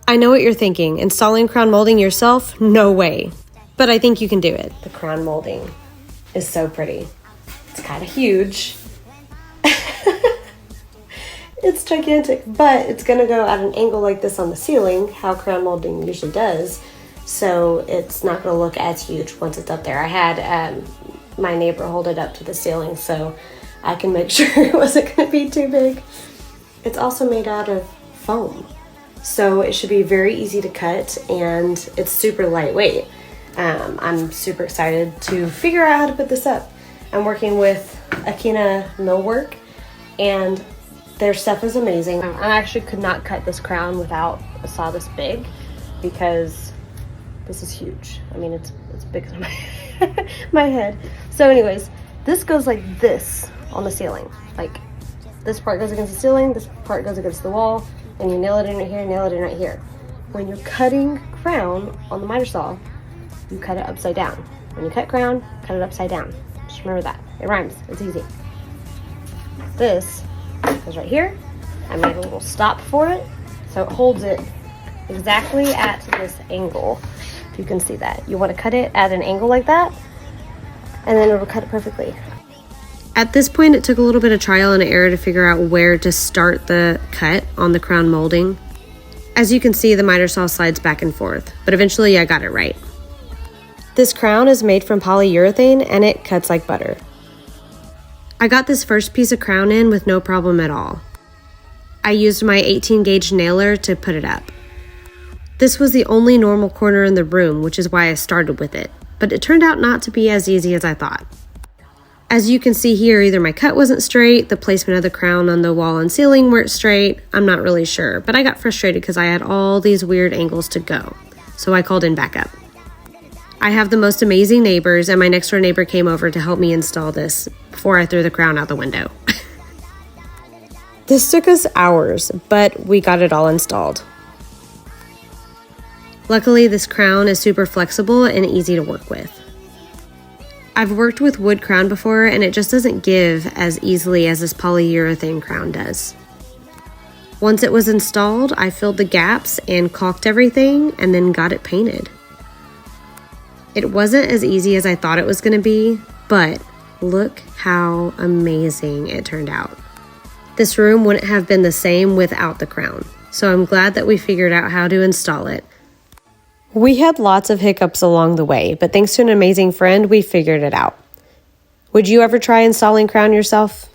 I know what you're thinking. Installing crown molding yourself? No way. But I think you can do it. The crown molding is so pretty. It's kind of huge. It's gigantic, but it's gonna go at an angle like this on the ceiling, how crown molding usually does. So it's not gonna look as huge once it's up there. I had my neighbor hold it up to the ceiling so I can make sure it wasn't gonna be too big. It's also made out of foam, so it should be very easy to cut, and it's super lightweight. I'm super excited to figure out how to put this up. I'm working with Akina Millwork, and their stuff is amazing. I actually could not cut this crown without a saw this big, because this is huge. I mean, it's big as my head. So anyways, this goes like this on the ceiling. Like, this part goes against the ceiling, this part goes against the wall, and you nail it in right here, nail it in right here. When you're cutting crown on the miter saw, you cut it upside down. When you cut crown, cut it upside down. Just remember that. It rhymes. It's easy. This goes right here. I made a little stop for it, so it holds it exactly at this angle. If you can see that. You want to cut it at an angle like that, and then it'll cut it perfectly. At this point, it took a little bit of trial and error to figure out where to start the cut on the crown molding. As you can see, the miter saw slides back and forth, but eventually I got it right. This crown is made from polyurethane, and it cuts like butter. I got this first piece of crown in with no problem at all. I used my 18 gauge nailer to put it up. This was the only normal corner in the room, which is why I started with it, but it turned out not to be as easy as I thought. As you can see here, either my cut wasn't straight, the placement of the crown on the wall and ceiling weren't straight, I'm not really sure, but I got frustrated because I had all these weird angles to go, so I called in backup. I have the most amazing neighbors, and my next door neighbor came over to help me install this before I threw the crown out the window. This took us hours, but we got it all installed. Luckily, this crown is super flexible and easy to work with. I've worked with wood crown before, and it just doesn't give as easily as this polyurethane crown does. Once it was installed, I filled the gaps and caulked everything and then got it painted. It wasn't as easy as I thought it was going to be, but look how amazing it turned out. This room wouldn't have been the same without the crown, so I'm glad that we figured out how to install it. We had lots of hiccups along the way, but thanks to an amazing friend, we figured it out. Would you ever try installing crown yourself?